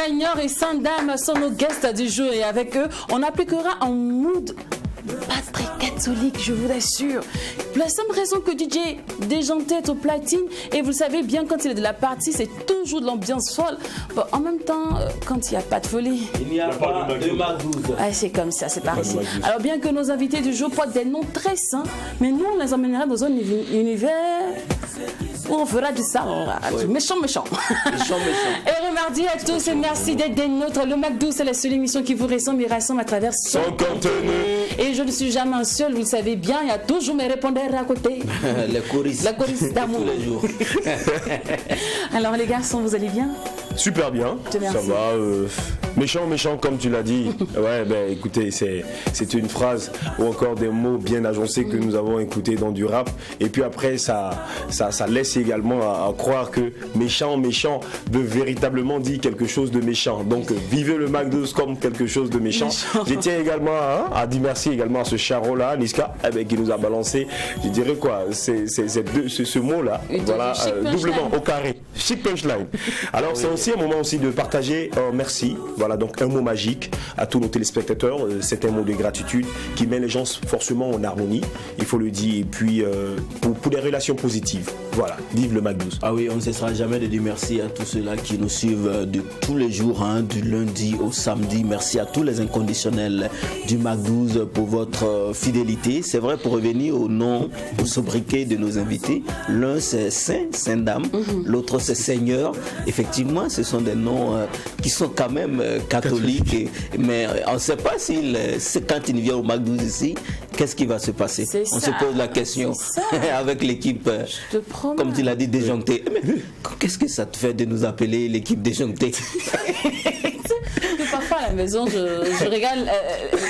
Seigneur et Sainte Dame sont nos guests du jour et avec eux, on appliquera un mood pas très catholique, je vous l'assure. Pour la simple raison que DJ déjanté est au platine et vous le savez bien, quand il est de la partie, c'est toujours de l'ambiance folle. Bon, en même temps, quand il n'y a pas de folie, il n'y a pas de Magdouz. Ah, c'est comme ça, c'est par ici. Alors bien que nos invités du jour portent des noms très sains, mais nous on les emmènera dans un univers où on fera du sang, du méchant. Et remardi à tous et merci d'être des nôtres. Le Magdouz, c'est la seule émission qui vous ressemble et rassemble à travers son contenu. Et je ne suis jamais seul, vous le savez bien, il y a toujours mes répondeurs à côté. Les choristes. La choriste d'amour. Tous les jours. Alors les garçons, vous allez bien? Super bien, ça va. Méchant comme tu l'as dit. Ouais, ben écoutez, c'est une phrase ou encore des mots bien agencés que nous avons écoutés dans du rap. Et puis après, ça laisse également à croire que méchant veut véritablement dire quelque chose de méchant. Donc vivez le Magdouz comme quelque chose de méchant. Je tiens également à dire merci également à ce charron-là, Niska, qui nous a balancé, je dirais quoi, ce mot-là, voilà, doublement au carré. Chic punchline. Alors c'est aussi un moment aussi de partager un merci. Voilà, donc un mot magique à tous nos téléspectateurs. C'est un mot de gratitude qui met les gens forcément en harmonie, il faut le dire, et puis pour des relations positives. Voilà, vive le Magdouz. Ah oui, on ne cessera jamais de dire merci à tous ceux-là qui nous suivent de tous les jours, du lundi au samedi. Merci à tous les inconditionnels du Magdouz pour votre fidélité. C'est vrai, pour revenir au nom, au sobriquet de nos invités, l'un c'est Sainte Dame, l'autre c'est Seigneur. Effectivement, ce sont des noms qui sont quand même catholiques, mais on ne sait pas si quand il vient au Magdouz ici, qu'est-ce qui va se passer? On se pose la question avec l'équipe, comme tu l'as dit, déjonctée. Mais qu'est-ce que ça te fait de nous appeler l'équipe déjonctée? Parfois à la maison, je régale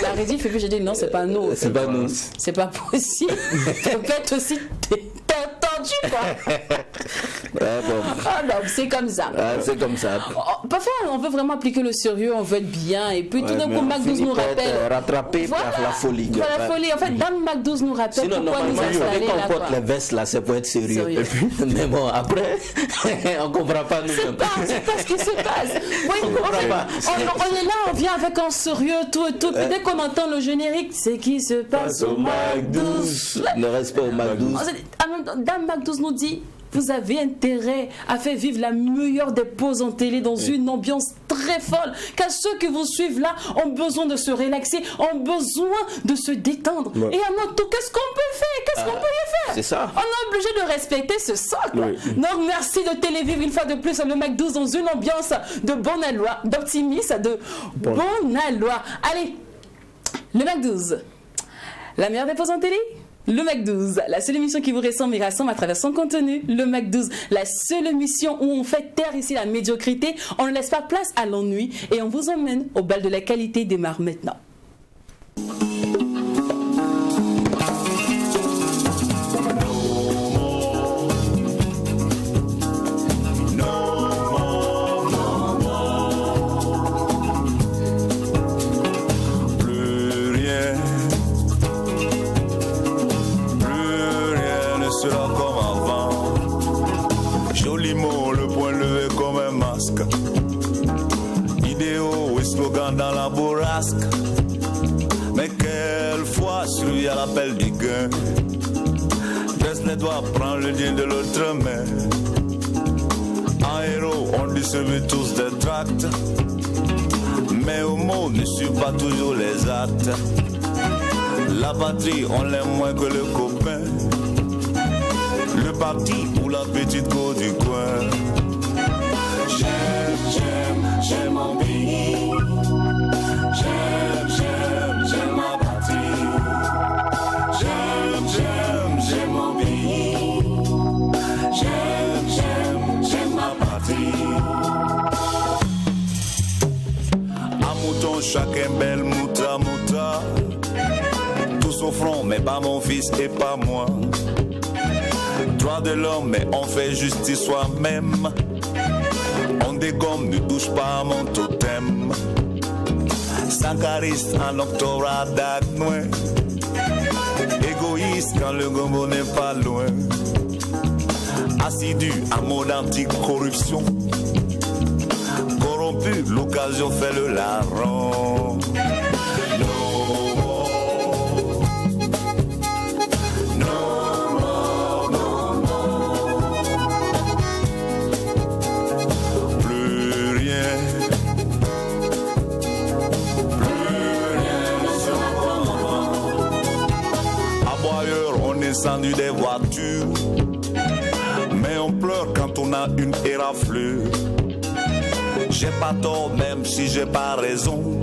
la rédiff et puis j'ai dit non, c'est pas nous. C'est pas nous. C'est pas possible. Ça peut être aussi tendu, quoi. Ouais, bon. Ah non, c'est comme ça. C'est comme ça. Parfois, on veut vraiment appliquer le sérieux, on veut être bien, et puis tout d'un coup, Magdouz nous rappelle. Rattrapé par la folie. Par la folie. En fait, Dame Magdouz nous rappelle pourquoi nous installer là. Quand on porte les vestes là, c'est pour être sérieux. Mais bon, après, on comprend pas nous. C'est pas ce qui se passe. Oui, on est là, on vient avec un sérieux, tout. Puis dès qu'on entend le générique, c'est qui se passe au Magdouz. Ne reste pas au Magdouz. Dame Magdouz nous dit, vous avez intérêt à faire vivre la meilleure des pauses en télé dans une ambiance très folle, car ceux qui vous suivent là ont besoin de se relaxer, ont besoin de se détendre. Et à notre tour, qu'est-ce qu'on peut faire? Qu'est-ce qu'on peut y faire? C'est ça. On est obligé de respecter ce socle. Donc merci de télévivre une fois de plus le Magdouz dans une ambiance de bonne aloi, d'optimisme, de bonne aloi. Allez, le Magdouz, la meilleure des pauses en télé. Le Magdouz, la seule émission qui vous ressemble et rassemble à travers son contenu. Le Magdouz, la seule émission où on fait taire ici la médiocrité, on ne laisse pas place à l'ennui et on vous emmène au bal de la qualité démarre maintenant. Dans la bourrasque, mais quelquefois celui à l'appel du gain baisse les doigts, prend le lien de l'autre main. En héros, on distribue tous des tracts, mais au mot ne suit pas toujours les actes. La patrie, on l'aime moins que le copain, le parti ou la petite go du coin. J'aime mon pays. J'aime ma patrie. J'aime mon pays. J'aime ma patrie. À mouton, chacun belle mouta. Tous au front, mais pas mon fils et pas moi. Droit de l'homme, mais on fait justice soi-même. On dégomme, ne touche pas à mon totem. Sankariste en doctorat d'Agnoin. Égoïste quand le gombo n'est pas loin. Assidu à mode anti-corruption. Corrompu plus, l'occasion fait le larron. Descendu des voitures, mais on pleure quand on a une éraflure. J'ai pas tort même si j'ai pas raison.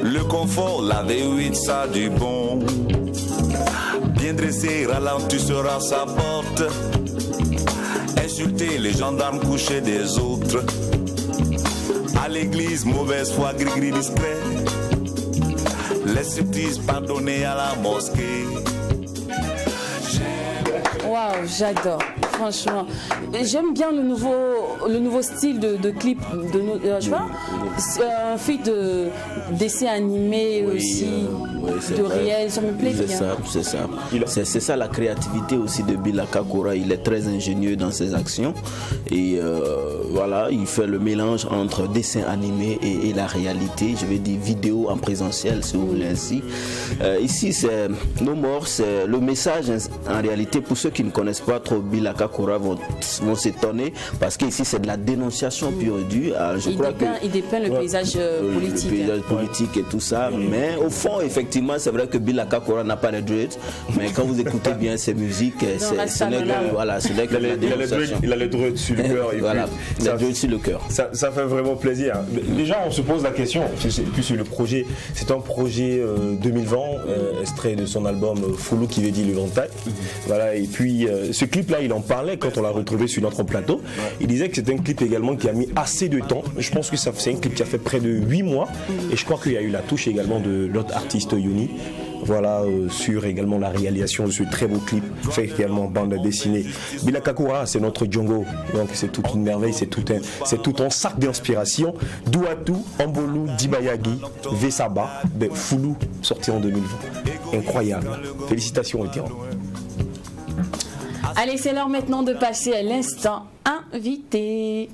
Le confort, la V8, ça a du bon. Bien dressé, ralentisseur à sa porte. Insulter les gendarmes couchés des autres. À l'église, mauvaise foi, gris-gris discret. Les striptease pardonnés à la mosquée. Waouh, j'adore, franchement. J'aime bien le nouveau style de clip, je vois, un feat de dessin animé aussi, de réel, ça me plaît bien. C'est ça. C'est ça la créativité aussi de Bila Kakura. Il est très ingénieux dans ses actions et voilà, il fait le mélange entre dessin animé et la réalité. Je vais dire vidéo en présentiel, si vous voulez ainsi. Ici, c'est No More, c'est le message en réalité pour ceux qui ne connaissent pas trop Bila Kakura vont s'étonner parce qu'ici c'est de la dénonciation pure et dure. Il dépeint le paysage politique. Le paysage politique et tout ça, mais au fond effectivement c'est vrai que Bila Kakura n'a pas de dreads, mais quand vous écoutez bien ses musiques, ce n'est que la dénonciation. Il a les dreads sur le cœur. Voilà, il a les dreads sur le cœur. Ça fait vraiment plaisir. Déjà on se pose la question, puis sur le projet, c'est un projet 2020, extrait de son album Foulou qui veut dire le ventail. Voilà, et puis ce clip-là, il en parlait quand on l'a retrouvé sur notre plateau. Il disait que c'est un clip également qui a mis assez de temps. Je pense que c'est un clip qui a fait près de 8 mois. Et je crois qu'il y a eu la touche également de l'autre artiste Yoni. Voilà, sur également la réalisation de ce très beau clip, fait également bande dessinée. Bila Kakura, c'est notre Django. Donc c'est toute une merveille, c'est tout un sac d'inspiration. Douatou, Ambolou, Dibayagi, Vesaba, Foulou, sorti en 2020. Incroyable. Félicitations, Étienne. Allez, c'est l'heure maintenant de passer à l'instant invité.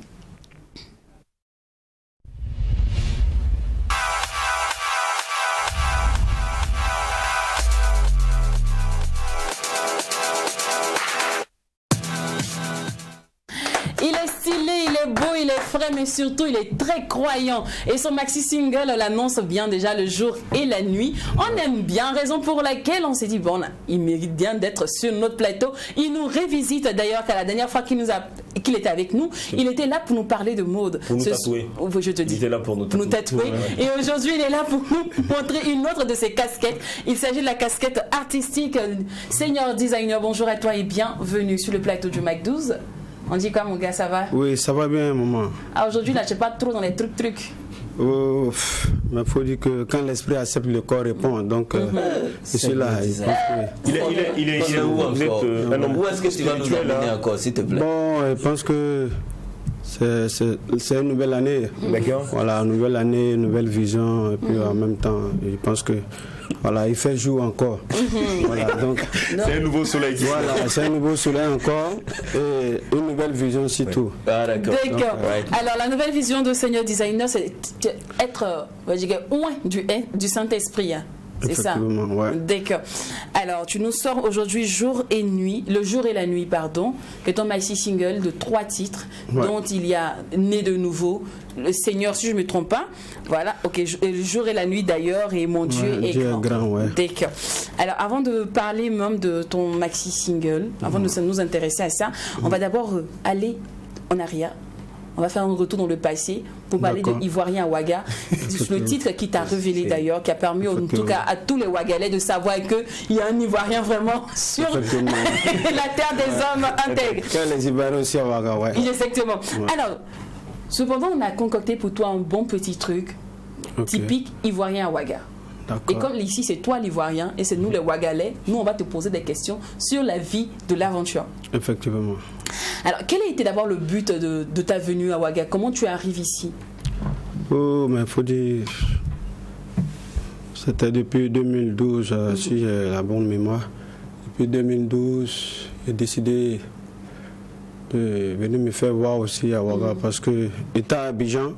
Il est stylé, il est beau, il est frais, mais surtout il est très croyant. Et son maxi single l'annonce bien déjà le jour et la nuit. On aime bien, raison pour laquelle on s'est dit bon, il mérite bien d'être sur notre plateau. Il nous révisite d'ailleurs, qu'à la dernière fois qu'il était avec nous, il était là pour nous parler de mode. Pour nous tatouer. Je te dis. Il était là pour nous tatouer. Et aujourd'hui, il est là pour nous montrer une autre de ses casquettes. Il s'agit de la casquette artistique Senior Designer. Bonjour à toi et bienvenue sur le plateau du Mac 12. On dit quoi mon gars, ça va? Oui, ça va bien maman. Ah, aujourd'hui là, je suis pas trop dans les trucs. Oh, mais il faut dire que quand l'esprit accepte, le corps répond. Donc, je suis là. Il est où en fait? Où est-ce que tu vas nous amener encore, s'il te plaît? Bon, je pense que c'est une nouvelle année. D'accord. Voilà, nouvelle année, nouvelle vision. Et puis en même temps, je pense que voilà, il fait jour encore. Voilà, donc c'est un nouveau soleil. Voilà, c'est un nouveau soleil encore et une nouvelle vision surtout. Ah, d'accord. Alors la nouvelle vision de Senior Designer, c'est être loin du Saint-Esprit. C'est ça. Ouais. D'accord. Alors, tu nous sors aujourd'hui le jour et la nuit, que ton maxi single de 3 titres, dont il y a Né de nouveau, Le Seigneur, si je ne me trompe pas. Voilà, ok, le jour et la nuit d'ailleurs, et Mon Dieu est grand. D'accord. Alors, avant de parler même de ton maxi single, avant de nous intéresser à ça, on va d'abord aller en arrière. On va faire un retour dans le passé pour parler de Ivoirien Ouaga. Le titre qui t'a révélé d'ailleurs, qui a permis en tout cas à tous les Ouagalais de savoir qu'il y a un Ivoirien vraiment sur la terre des hommes intègres. Les Ivoiriens aussi à Ouaga, Exactement. Alors, cependant, on a concocté pour toi un bon petit truc typique Ivoirien Ouaga. Et comme ici c'est toi l'Ivoirien et c'est nous les Ouagalais, nous on va te poser des questions sur la vie de l'aventure. Effectivement. Alors quel a été d'abord le but de ta venue à Ouaga? Comment tu arrives ici? Oh, mais il faut dire, c'était depuis 2012, si j'ai la bonne mémoire. Depuis 2012, j'ai décidé venu me faire voir aussi à Ouaga parce que étant à Abidjan,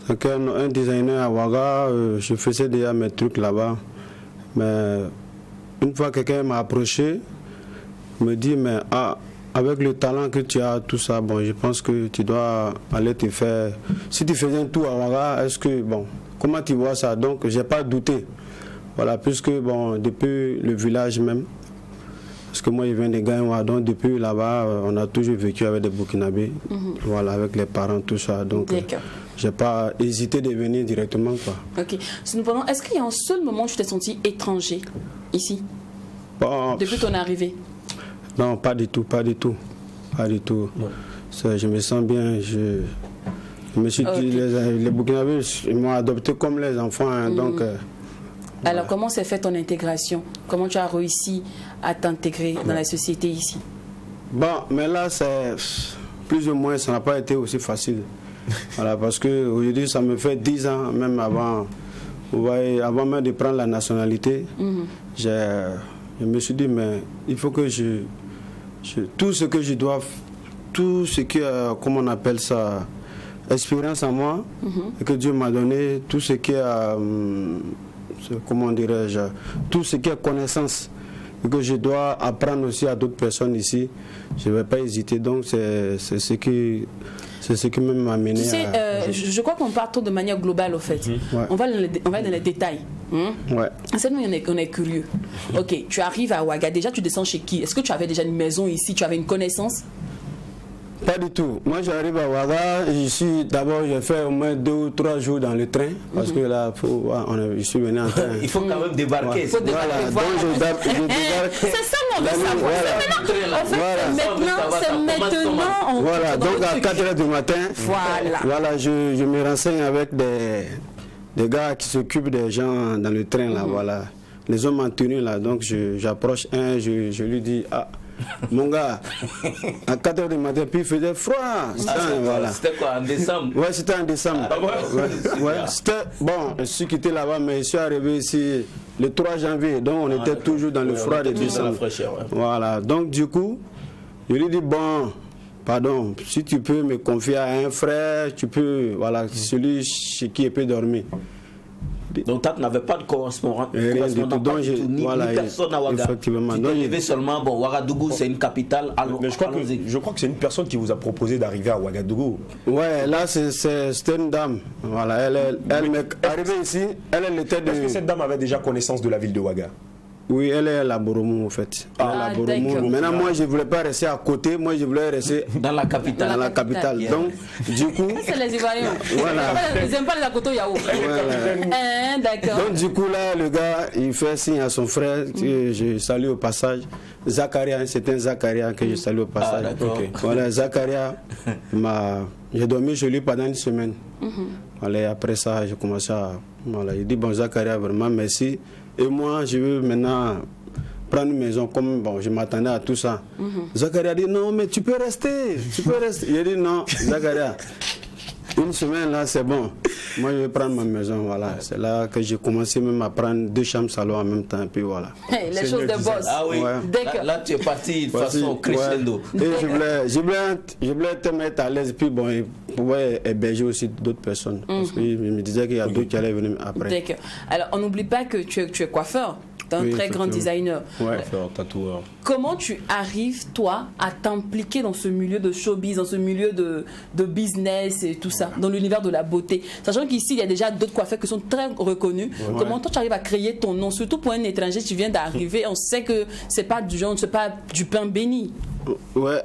donc un designer à Ouaga, je faisais déjà mes trucs là-bas. Mais une fois quelqu'un m'a approché, me dit mais avec le talent que tu as, tout ça, bon, je pense que tu dois aller te faire. Si tu faisais un tour à Ouaga, est-ce que bon, comment tu vois ça? Donc j'ai pas douté. Voilà, puisque bon, depuis le village même, parce que moi je viens de Gaïwa, donc depuis là-bas, on a toujours vécu avec des Burkinabés, voilà, avec les parents, tout ça. Donc j'ai pas hésité de venir directement, quoi. Ok. Cependant, est-ce qu'il y a un seul moment où tu t'es senti étranger ici, depuis ton arrivée? Non, pas du tout, pas du tout, pas du tout. Ça, je me sens bien. Je me suis dit, les Burkinabés, ils m'ont adopté comme les enfants, hein, donc. Alors, comment s'est fait ton intégration? Comment tu as réussi à t'intégrer dans la société ici? Bon, mais là, c'est plus ou moins, ça n'a pas été aussi facile. Voilà, parce que aujourd'hui, ça me fait 10 ans, même avant même de prendre la nationalité, je me suis dit, mais il faut que tout ce que je dois, tout ce qui est, comment on appelle ça, expérience en moi, et que Dieu m'a donné, tout ce qui est, comment dirais-je, tout ce qui est connaissance, et que je dois apprendre aussi à d'autres personnes ici, je ne vais pas hésiter. Donc c'est ce qui m'a amené. Tu sais, je crois qu'on part trop de manière globale au fait. On va dans les détails. C'est nous, on est curieux. Ok, tu arrives à Ouaga, déjà tu descends chez qui? Est-ce que tu avais déjà une maison ici? Tu avais une connaissance? Pas du tout. Moi j'arrive à Ouaga, d'abord j'ai fait au moins 2 ou 3 jours dans le train, parce que là, je suis venu en train. Il faut quand même débarquer. Il faut débarquer. Voilà. Donc je débarque. C'est ça mon savoir. Maintenant, voilà, donc à 4h du matin, voilà, je me renseigne avec des gars qui s'occupent des gens dans le train, là, voilà. Les hommes en tenue, là, donc j'approche un, je lui dis, mon gars, à 4h du matin, puis il faisait froid. C'était quoi, en décembre? Ouais, c'était en décembre. C'était, bon, je suis quitté là-bas, mais je suis arrivé ici le 3 janvier, donc on était toujours dans le froid de décembre. Voilà, donc du coup, je lui dis, bon, pardon, si tu peux me confier à un frère, tu peux, voilà, celui chez qui il peut dormir. Donc tu n'avais pas de correspondant, ni personne à Ouaga. Tu t'es seulement, bon, Ouagadougou c'est une capitale. Mais je crois que c'est une personne qui vous a proposé d'arriver à Ouagadougou. Ouais, là c'était une dame. Voilà, elle m'est arrivée ici, elle était de... Est-ce que cette dame avait déjà connaissance de la ville de Ouaga? Oui, elle est à la Boromou en fait. Maintenant, moi je ne voulais pas rester à côté, moi je voulais rester dans la capitale. Dans la capitale. Yeah. Donc, du coup. C'est les Ivoiriens. Voilà. Ils n'aiment pas les Akoto Yao. Voilà. D'accord. Donc, du coup, là, le gars, il fait signe à son frère, que je salue au passage. Zacharia, c'est un Zacharia que je salue au passage. Okay. Voilà, Zacharia, j'ai dormi chez lui pendant une semaine. Voilà, et après ça, j'ai commencé à. Voilà, il dit, bon, Zacharia, vraiment, merci. Et moi, je veux maintenant prendre une maison comme bon, je m'attendais à tout ça. Zacharia dit non, mais tu peux rester. Il a dit non, Zacharia, une semaine là, c'est bon. Moi, je vais prendre ma maison. Voilà. C'est là que j'ai commencé même à prendre 2 chambres salon en même temps. Et puis voilà. Hey, les choses de boss. Ah oui. Ouais. Là, tu es parti de façon crescendo. Ouais. Et je voulais te mettre à l'aise. Puis bon, il pouvait héberger aussi d'autres personnes. Parce qu'il me disait qu'il y a d'autres qui allaient venir après. D'accord. Alors, on n'oublie pas que tu es coiffeur. Tu es un très grand designer. Ouais. Tatoueur. Comment tu arrives, toi, à t'impliquer dans ce milieu de showbiz, dans ce milieu de business et tout ça, dans l'univers de la beauté? Sachant qu'ici, il y a déjà d'autres coiffeurs qui sont très reconnus. Ouais. Comment toi, tu arrives à créer ton nom? Surtout pour un étranger, tu viens d'arriver. On sait que c'est pas du genre, c'est pas du pain béni. Ouais.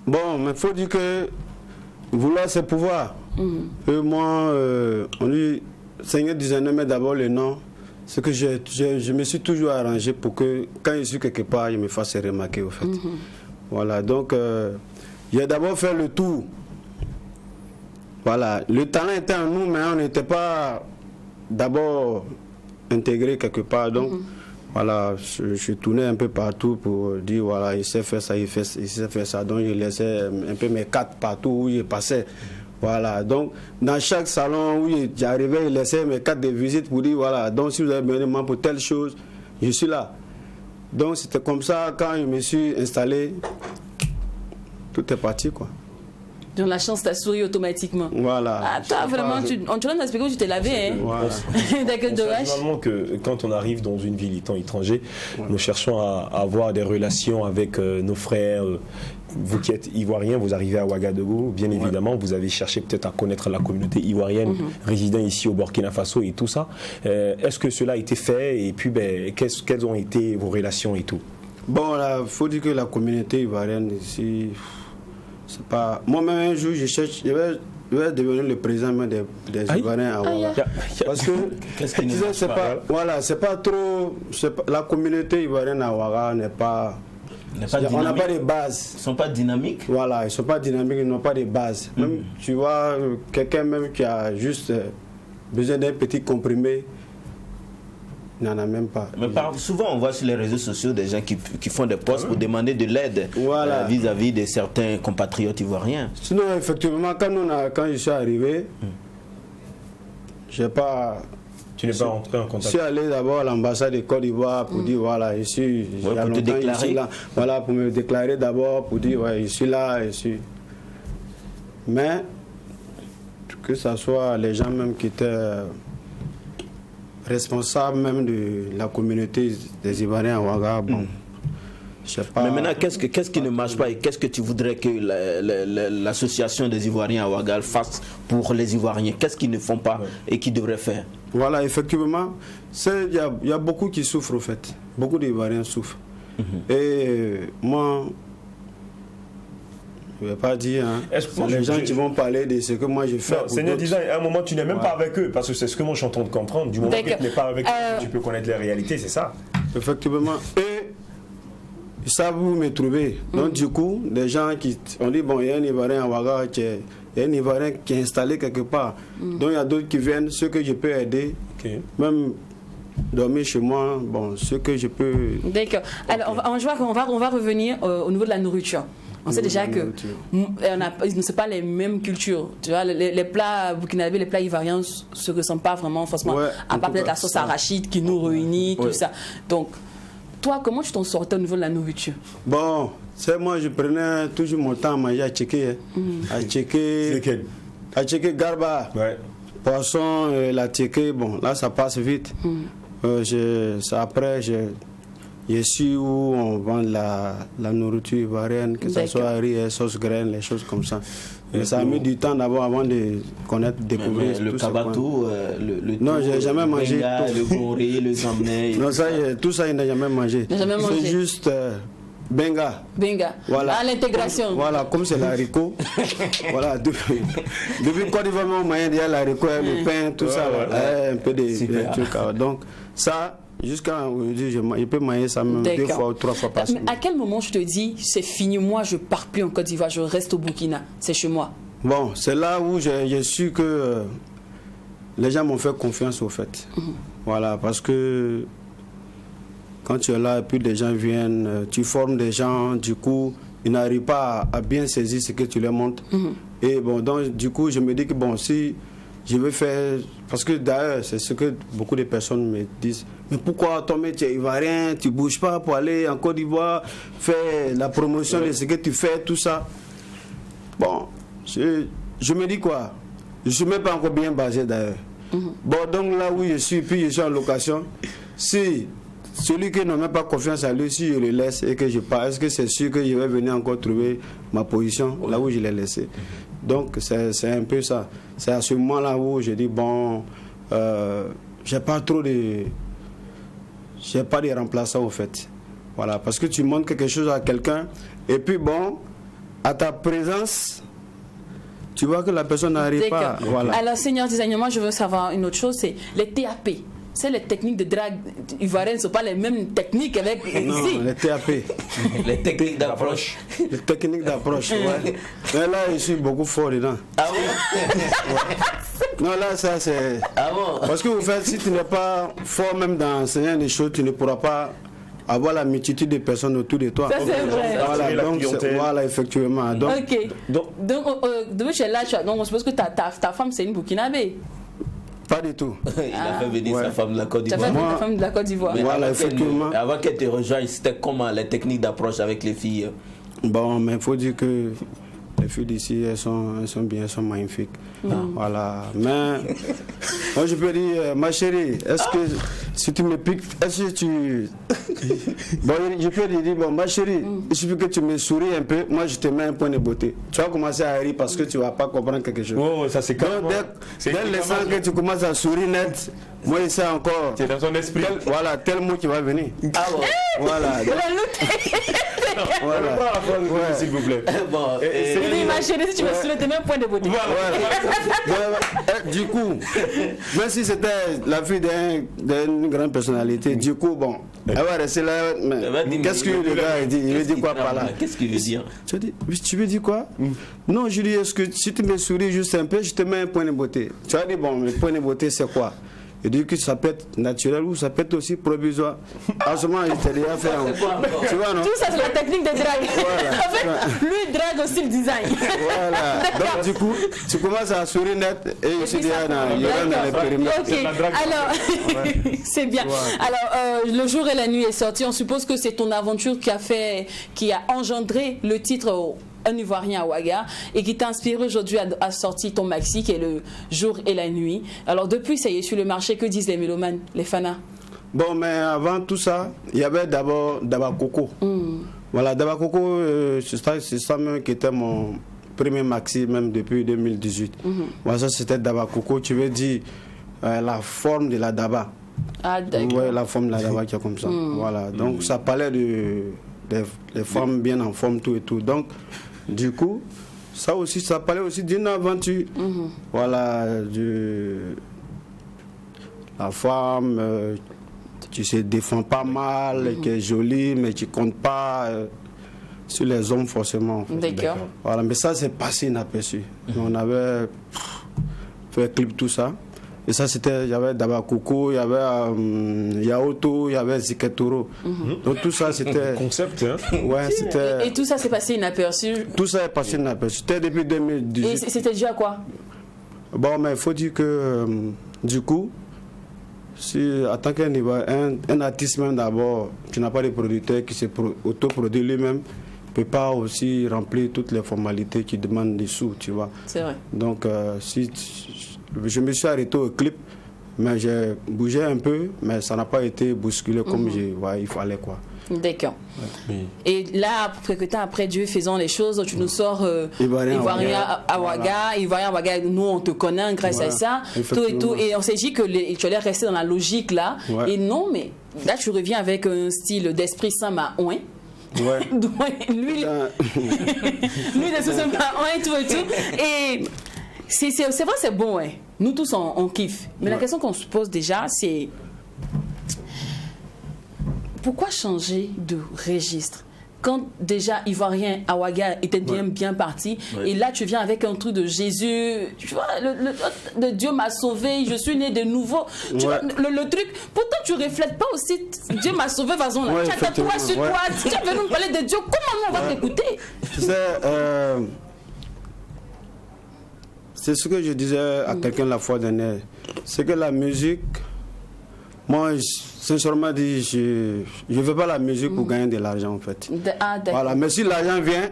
Bon, mais il faut dire que vouloir, c'est pouvoir. Et moi, on dit, Seigneur designer, mais d'abord le nom. C'est que je me suis toujours arrangé pour que quand je suis quelque part, je me fasse remarquer au fait. Voilà, donc j'ai d'abord fait le tour. Voilà, le talent était en nous, mais on n'était pas d'abord intégré quelque part. Donc voilà, je tournais un peu partout pour dire voilà, il sait faire ça, il sait faire ça. Donc je laissais un peu mes cartes partout où il passait. Voilà, donc dans chaque salon où j'arrivais, il laissait mes cartes de visite pour dire voilà, donc si vous avez besoin pour telle chose, je suis là. Donc c'était comme ça quand je me suis installé. tout est parti, quoi. Donc la chance t'a souri automatiquement. Voilà. Ah, toi, vraiment, tu l'as expliqué où tu t'es lavé. Hein. Voilà. D'accord, dommage. Finalement que quand on arrive dans une ville étant étranger, nous cherchons à avoir des relations avec nos frères. Vous qui êtes ivoirien, vous arrivez à Ouagadougou, bien évidemment, vous avez cherché peut-être à connaître la communauté ivoirienne résidant ici au Burkina Faso et tout ça. Est-ce que cela a été fait et puis quelles ont été vos relations et tout? Bon, il faut dire que la communauté ivoirienne ici, c'est pas... Moi-même, un jour, je vais devenir le président des Ivoiriens à Ouagadougou. Parce que, c'est pas trop... La communauté ivoirienne à Ouagadougou n'est pas... On n'a pas de base. Ils ne sont pas dynamiques. Voilà, ils ne sont pas dynamiques, ils n'ont pas de base. Même, tu vois, quelqu'un même qui a juste besoin d'un petit comprimé, il n'en a même pas. Mais souvent, on voit sur les réseaux sociaux des gens qui font des posts pour demander de l'aide vis-à-vis de certains compatriotes ivoiriens. Sinon, effectivement, quand je suis arrivé, j'ai pas... Tu n'es pas rentré en contact? Je suis allé d'abord à l'ambassade de Côte d'Ivoire pour dire voilà, je suis là. Voilà, pour me déclarer d'abord, pour dire ouais, je suis là, je suis. Mais que ce soit les gens même qui étaient responsables même de la communauté des Ivoiriens à Ouagadougou, bon. Mais maintenant, qu'est-ce qui ne marche pas et qu'est-ce que tu voudrais que l'association des Ivoiriens à Ouagadougou fasse pour les Ivoiriens? Qu'est-ce qu'ils ne font pas et qu'ils devraient faire? Voilà, effectivement, il y a beaucoup qui souffrent, au fait. Beaucoup d'Ivoiriens souffrent. Et moi, je ne vais pas dire, les gens qui vont parler de ce que moi j'ai fait. Seigneur Design, à un moment, tu n'es même pas avec eux, parce que c'est ce que moi je suis en train de comprendre. Du moment que tu n'es pas avec eux, tu peux connaître les réalités, c'est ça? Effectivement. Et ça, vous me trouvez. Donc, du coup, des gens qui ont dit, bon, il y a un Ivoirien à Ouagadougou, il y a un Ivoirien qui est installé quelque part. Donc, il y a d'autres qui viennent, ceux que je peux aider. Même dormir chez moi, bon, ceux que je peux... D'accord. Alors, on va revenir au niveau de la nourriture. On sait déjà que ce ne sont pas les mêmes cultures. Tu vois, les plats burkinabés, les plats ivoiriens ne se ressemblent pas vraiment, forcément, à part peut-être la sauce arachide qui nous réunit, tout ça. Donc, toi, comment tu t'en sortais au niveau de la nourriture? Bon, moi, je prenais toujours mon temps à manger à Tchéké. À Tchéké Garba. Ouais. Poisson, la Tchéké, bon, là, ça passe vite. Après, je suis où on vend la nourriture ivoirienne, que ce soit riz, sauce graine, les choses comme ça. Mais ça a mis du temps d'abord avant de connaître, découvrir le kabatou, non, j'ai jamais mangé le goré, le zambné. Non, tout ça, il n'a jamais mangé. C'est juste benga. Benga. Voilà. À l'intégration. Voilà, comme c'est l'haricot. Voilà, depuis Côte d'Ivoire, il y a l'haricot, le pain, tout ça, un peu de trucs. Donc, ça. Jusqu'à aujourd'hui, je peux manger ça même 2 fois ou 3 fois par semaine. À quel moment je te dis, c'est fini, moi je ne pars plus en Côte d'Ivoire, je reste au Burkina, c'est chez moi? Bon, c'est là où j'ai su que les gens m'ont fait confiance au fait. Voilà, parce que quand tu es là et puis les gens viennent, tu formes des gens, du coup, ils n'arrivent pas à bien saisir ce que tu leur montres. Et bon, donc du coup, je me dis que bon, si je veux faire... Parce que d'ailleurs, c'est ce que beaucoup de personnes me disent. Mais pourquoi toi, tu es ivoirien, tu ne bouges pas pour aller en Côte d'Ivoire, faire la promotion de ce que tu fais, tout ça. Bon, je me dis quoi? Je ne suis même pas encore bien basé d'ailleurs. Bon, donc là où je suis, puis je suis en location, si celui qui n'a même pas confiance en lui, si je le laisse et que je pars, est-ce que c'est sûr que je vais venir encore trouver ma position là où je l'ai laissé? Donc c'est un peu ça. C'est à ce moment-là où je dis bon, j'ai pas de remplaçant au fait. Voilà, parce que tu montres quelque chose à quelqu'un et puis bon, à ta présence, tu vois que la personne n'arrive pas. Voilà. Alors, Seigneur Designer, moi je veux savoir une autre chose, c'est les TAP. C'est les techniques de drague ivoiriennes ne sont pas les mêmes techniques avec ici. Les TAP. Les techniques d'approche. Les techniques d'approche, ouais. Mais là, je suis beaucoup fort dedans. Ah oui? Non, là, ça, c'est... Ah bon? Parce que, vous faites, si tu n'es pas fort même dans enseigner des choses, tu ne pourras pas avoir la multitude de personnes autour de toi. Ça, c'est vrai. Voilà, donc, voilà, effectivement. Donc, ok. Donc depuis que tu es là, donc on suppose que ta femme, c'est une Burkinabé. Pas du tout. Il a fait venir sa femme de la Côte d'Ivoire. Tu as fait venir ta femme de la Côte d'Ivoire. Voilà, effectivement. Avant qu'elle te rejoigne, c'était comment les techniques d'approche avec les filles? Bon, mais il faut dire que les filles d'ici, elles sont bien, elles sont magnifiques. Voilà. Mais moi, je peux dire, ma chérie, est-ce que si tu me piques, est-ce que tu... Bon, je peux dire, bon, ma chérie, il suffit que tu me souris un peu, moi, je te mets un point de beauté. Tu vas commencer à rire parce que tu ne vas pas comprendre quelque chose. Oh, ça c'est Donc, dès l'instant que tu commences à sourire net, moi, je sais encore... C'est dans son esprit. Voilà, tel mot qui va venir. Ah bon. Voilà. Voilà. Ouais. S'il vous plaît. Bon, Il dit, ma chérie, si tu me souris, tu mets un point de beauté. Voilà. Du coup, même si c'était la fille d'une grande personnalité, du coup, bon, elle va rester là. Mais qu'est-ce que le gars dit? Il veut dire quoi par là? Qu'est-ce qu'il veut dire? Tu veux dire quoi? Non, je dis, est-ce que si tu me souris juste un peu, je te mets un point de beauté. Tu vas dire, bon, le point de beauté, c'est quoi? Il dit que ça peut être naturel ou ça peut être aussi provisoire. En ce moment, il t'ai déjà fait. Tu vois, non? Tout ça, c'est la technique de drague. Voilà. En fait, lui, il drague aussi le design. Voilà. Donc, du coup, tu commences à sourire net et je suis déjà dans les périmètres. Ok, alors, c'est bien. Alors, le jour et la nuit est sorti. On suppose que c'est ton aventure qui a engendré le titre Un Ivoirien à Ouaga et qui t'a inspiré aujourd'hui à sortir ton maxi qui est le jour et la nuit. Alors, depuis, ça y est, sur le marché, que disent les mélomanes, les fanas? Bon, mais avant tout ça, il y avait d'abord Daba Coco. Voilà, Daba Coco, c'est ça même qui était mon premier maxi, même depuis 2018. Voilà, ça c'était Daba Coco, tu veux dire la forme de la Daba. Ah, d'accord. Ouais, la forme de la Daba qui est comme ça. Voilà, donc ça parlait des femmes bien en forme, tout et tout. Donc, du coup, ça aussi, ça parlait aussi d'une aventure. Voilà, la femme, tu se défends pas mal, qui est jolie, mais tu comptes pas sur les hommes forcément. En fait. D'accord. Voilà, mais ça, c'est passé inaperçu. On avait fait un clip, tout ça. Et ça, c'était, il y avait Daba Coco, il y avait Yaoto, il y avait Ziketoro. Donc tout ça, c'était... Concept, hein? Ouais, c'était... Et tout ça s'est passé inaperçu. Tout ça est passé inaperçu. C'était depuis 2018. Et c'était déjà quoi? Bon, mais il faut dire que, du coup, si, en tant qu'un artiste même d'abord, qui n'a pas de producteur, qui s'est autoproduit lui-même, ne peut pas aussi remplir toutes les formalités qui demandent des sous, tu vois. C'est vrai. Donc, je me suis arrêté au clip, mais j'ai bougé un peu, mais ça n'a pas été bousculé comme il fallait, quoi. D'accord. Et là, quelque temps après Dieu faisant les choses, tu nous sors Ivoirien à Ouaga. Ivoirien à Ouaga, nous on te connaît grâce à ça, tout et tout. Et on s'est dit que tu allais rester dans la logique là. Et non, mais là tu reviens avec un style d'Esprit Saint Maouin. Ouais. lui d'Esprit Saint Maouin, tout et tout. Et c'est vrai, c'est bon, ouais. Nous tous on kiffe. Mais la question qu'on se pose déjà, c'est pourquoi changer de registre quand déjà Ivoirien à Ouaga était bien parti, et là tu viens avec un truc de Jésus, tu vois, le Dieu m'a sauvé, je suis né de nouveau, tu vois, le truc, pourtant tu reflètes pas aussi Dieu m'a sauvé, façon là, tu as tatouage sur toi, tu veux nous parler de Dieu, comment on va t'écouter? C'est ce que je disais à quelqu'un la fois dernière, c'est que la musique, moi, sincèrement dit, je ne veux pas la musique pour gagner de l'argent en fait. Voilà, mais si l'argent vient,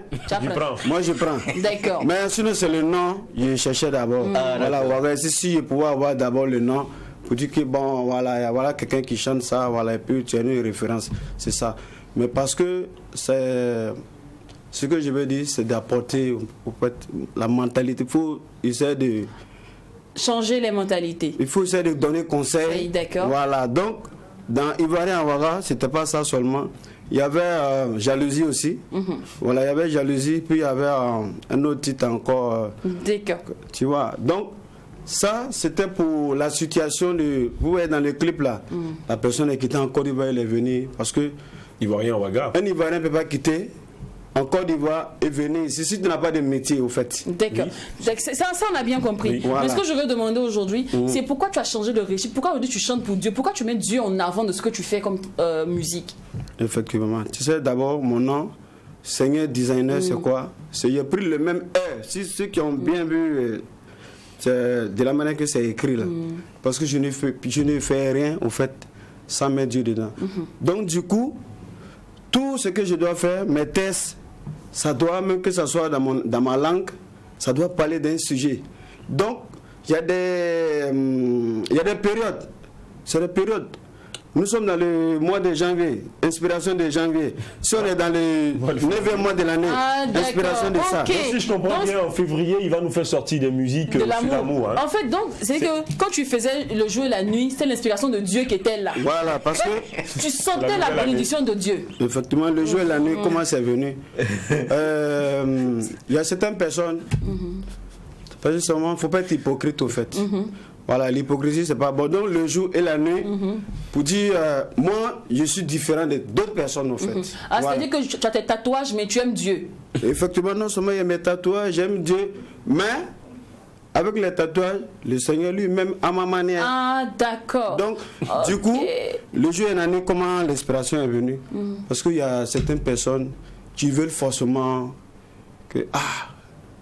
moi je prends. D'accord. Mais sinon c'est le nom, je cherchais d'abord. Voilà, si je pouvais avoir d'abord le nom, pour dire que bon, voilà quelqu'un qui chante ça, voilà, et puis tu as une référence, c'est ça. Mais parce que c'est... Ce que je veux dire, c'est d'apporter en fait, la mentalité. Il faut essayer de... changer les mentalités. Il faut essayer de donner conseil. Oui, d'accord. Voilà, donc, dans Ivoirien à Ouaga, c'était pas ça seulement. Il y avait Jalousie aussi. Voilà, il y avait Jalousie, puis il y avait un autre titre encore. D'accord. Tu vois, donc, ça, c'était pour la situation de... Vous voyez dans le clip là, la personne qui était en Côte d'Ivoire, elle est venue parce que... Ivoirien à Ouaga. Un Ivoirien ne peut pas quitter en Côte d'Ivoire et venir ici si tu n'as pas de métier au fait. D'accord. Ça on a bien compris. Voilà. Mais ce que je veux demander aujourd'hui, c'est pourquoi tu as changé de régime, pourquoi aujourd'hui tu chantes pour Dieu, pourquoi tu mets Dieu en avant de ce que tu fais comme musique? Effectivement. Tu sais, d'abord, mon nom, Seigneur Designer, c'est quoi? J'ai pris le même air. Si ceux qui ont bien vu, de la manière que c'est écrit là. Parce que je ne fais rien, au fait, sans mettre Dieu dedans. Donc, du coup, tout ce que je dois faire, mes tests, ça doit, même que ce soit dans ma langue, ça doit parler d'un sujet. Donc, il y a des périodes. C'est des périodes. Nous sommes dans le mois de janvier, inspiration de janvier. Si on est dans le 9e mois de l'année, inspiration de ça. Donc, si je comprends bien, en février, il va nous faire sortir des musiques sur l'amour. Hein. En fait, donc, c'est que quand tu faisais le jour et la nuit, c'est l'inspiration de Dieu qui était là. Voilà, parce que tu sentais la bénédiction de Dieu. Effectivement, le jour et la nuit, comment c'est venu? Il y a certaines personnes, parce que il ne faut pas être hypocrite au fait. Voilà, l'hypocrisie, c'est pas bon. Donc, le jour et la nuit, pour dire, moi, je suis différent d'autres personnes, en fait. Ah, c'est-à-dire que tu as tes tatouages, mais tu aimes Dieu. Effectivement, non seulement il y a mes tatouages, j'aime Dieu, mais avec les tatouages, le Seigneur lui-même, à ma manière. Ah, d'accord. Donc, du coup, le jour et la nuit, comment l'inspiration est venue? Parce qu'il y a certaines personnes qui veulent forcément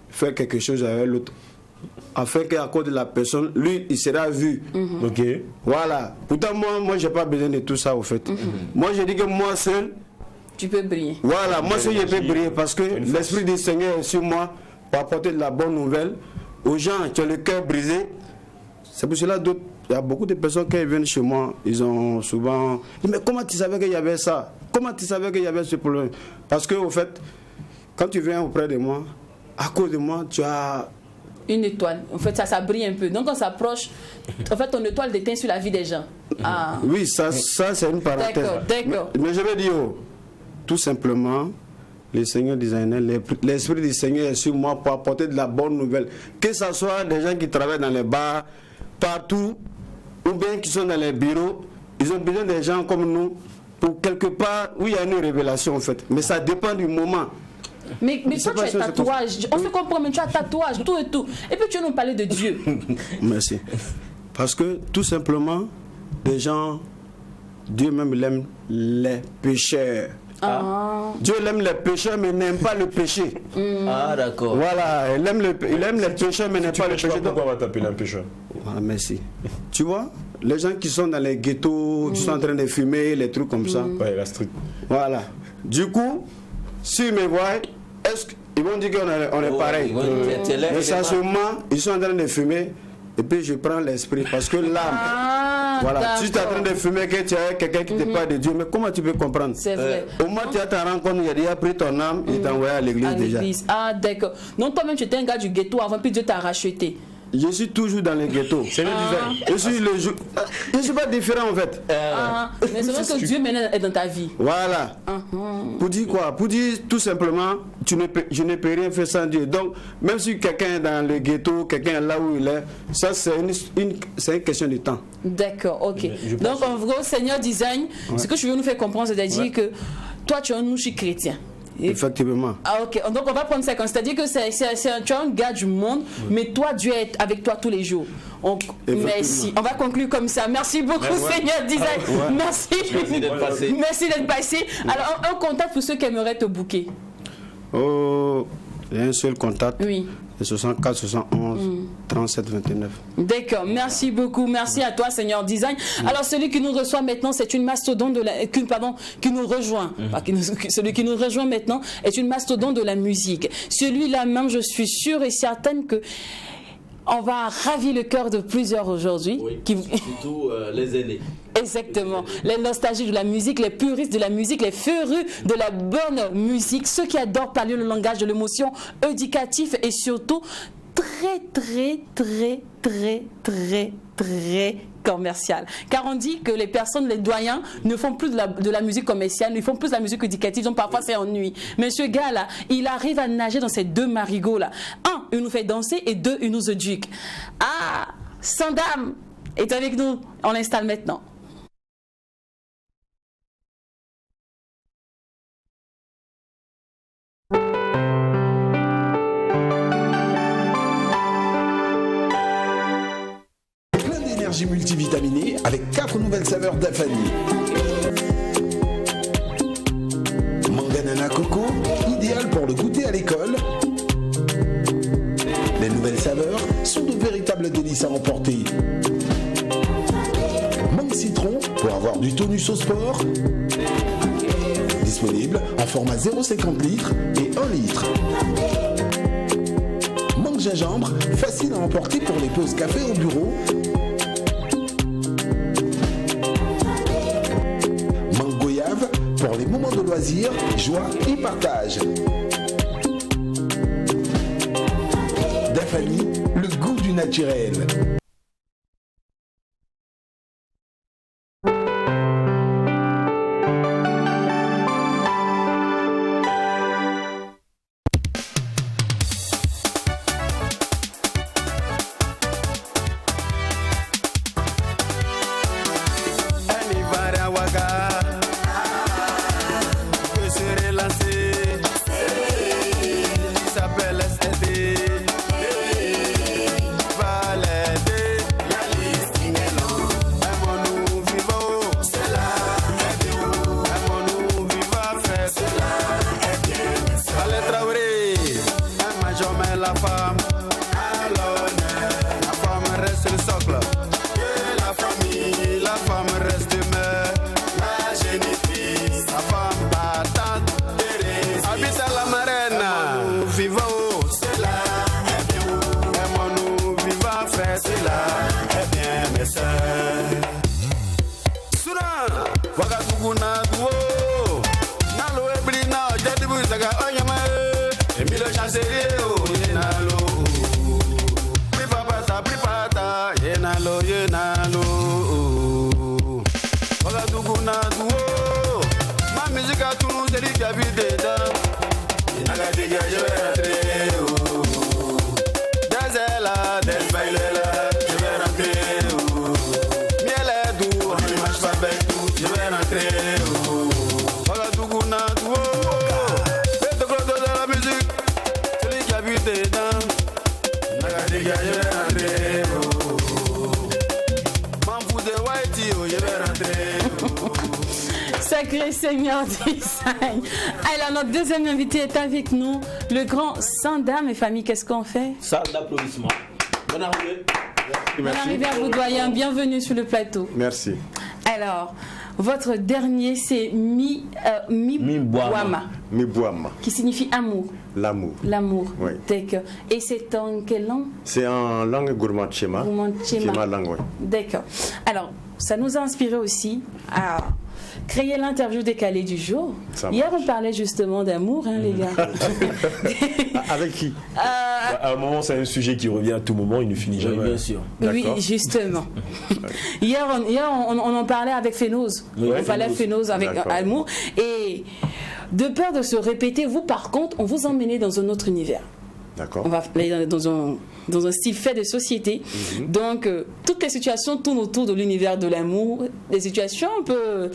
faire quelque chose avec l'autre, afin qu'à cause de la personne, lui, il sera vu. Ok. Voilà. Pourtant, moi, j'ai pas besoin de tout ça, au fait. Moi, je dis que moi seul, tu peux briller. Voilà, moi seul, je peux briller parce que l'Esprit du Seigneur est sur moi pour apporter de la bonne nouvelle aux gens qui ont le cœur brisé. C'est pour cela qu'il y a beaucoup de personnes qui viennent chez moi, ils ont souvent dit, mais comment tu savais qu'il y avait ça? Comment tu savais qu'il y avait ce problème? Parce que, au fait, quand tu viens auprès de moi, à cause de moi, tu as une étoile. En fait, ça brille un peu. Donc, on s'approche. En fait, ton étoile déteint sur la vie des gens. Ah. Oui, ça c'est une parenthèse. D'accord. Mais je vais dire, tout simplement, le Seigneur designer, l'Esprit du Seigneur est sur moi pour apporter de la bonne nouvelle. Que ce soit des gens qui travaillent dans les bars, partout, ou bien qui sont dans les bureaux, ils ont besoin des gens comme nous pour quelque part où il y a une révélation, en fait. Mais ça dépend du moment. Mais toi, tu as tatouage. On se comprend, mais tu as tatouage, tout et tout. Et puis, tu veux nous parler de Dieu. Merci. Parce que, tout simplement, des gens, Dieu même, il aime les pécheurs. Dieu aime les pécheurs, mais n'aime pas le péché. Ah, d'accord. Voilà, il aime les pécheurs, mais n'aime pas le péché. Pourquoi on va t'appeler un pécheur? Ah, merci. Tu vois, les gens qui sont dans les ghettos, qui sont en train de fumer, les trucs comme ça. Ouais, la street. Voilà. Du coup, s'ils me voient, ils vont dire qu'on est pareil. Mais sincèrement, ils sont en train de fumer. Et puis je prends l'esprit parce que l'âme, voilà, si tu es en train de fumer, que tu as quelqu'un qui te parle de Dieu, mais comment tu peux comprendre? C'est vrai. Au moins tu as ta rencontre, il a déjà pris ton âme, il t'a envoyé à l'église déjà. Ah d'accord. Donc toi-même tu étais un gars du ghetto avant, puis Dieu t'a racheté. Je suis toujours dans les ghettos. C'est le design. Je ne suis pas différent en fait. Mais c'est vrai que Dieu maintenant est dans ta vie. Voilà. Pour dire quoi? Pour dire tout simplement, je ne peux rien faire sans Dieu. Donc, même si quelqu'un est dans le ghetto, quelqu'un est là où il est, ça c'est une question de temps. D'accord, ok. Donc en gros, Seigneur Design, ce que je veux nous faire comprendre, c'est-à-dire que toi tu es un chrétien. Effectivement. Ah ok, donc on va prendre ça comme c'est-à-dire que tu es un gars du monde, mais toi Dieu est avec toi tous les jours. Merci. On va conclure comme ça. Merci beaucoup Seigneur Design. Merci. Merci d'être passé. Alors un contact pour ceux qui aimeraient te booker. Oh, il y a un seul contact. Oui. C'est 64 71 37 29. D'accord, merci beaucoup, merci à toi Seigneur Design. Alors celui qui nous reçoit maintenant, c'est une mastodonte de la, qui nous rejoint. Celui qui nous rejoint maintenant est une mastodonte de la musique. Celui-là même, je suis sûre et certaine que on va ravir le cœur de plusieurs aujourd'hui. Oui, surtout les aînés. Exactement. Les nostalgiques de la musique, les puristes de la musique, les férus de la bonne musique, ceux qui adorent parler le langage de l'émotion, éducatif et surtout très commercial. Car on dit que les personnes, les doyens, ne font plus de la musique commerciale, ils font plus de la musique éducative, donc parfois c'est ennui. Mais ce gars-là, il arrive à nager dans ces deux marigots-là. Un, il nous fait danser et deux, il nous éduque. Ah, Sandam est avec nous, on l'installe maintenant. Multivitaminé avec 4 nouvelles saveurs d'Afani. Manganana coco, idéal pour le goûter à l'école. Les nouvelles saveurs sont de véritables délices à emporter. Mangue citron pour avoir du tonus au sport. Disponible disponibles en format 0,50 litres et 1 litre. Mangue gingembre, facile à emporter pour les pauses café au bureau. Mangue goyave pour les moments de loisirs, joie et partage. Dafani, le goût du naturel. Sacré Seigneur Design. Alors, notre deuxième invité est avec nous, le grand Sanda. Mes familles, qu'est-ce qu'on fait? Salle d'applaudissements. Bonne arrivée. Bonne arrivée à vous, doyen. Bienvenue sur le plateau. Merci. Alors, votre dernier, c'est Miboama. Miboama. Qui signifie amour. L'amour. L'amour. Oui. D'accord. Et c'est en quelle langue? C'est en langue gourmand Tchéma. Tchéma langue, oui. D'accord. Alors, ça nous a inspiré aussi à créer l'interview décalée du jour. Hier, on parlait justement d'amour, hein, les gars. Avec qui? À un moment, c'est un sujet qui revient à tout moment, il ne finit jamais. Oui, bien sûr. Oui, justement. Hier, on en parlait avec Fénoz. Oui, on parlait Fénoz avec amour. Et de peur de se répéter, vous, par contre, on vous emmenait dans un autre univers. D'accord. On va aller dans un style fait de société. Donc, toutes les situations tournent autour de l'univers de l'amour. Des situations un peu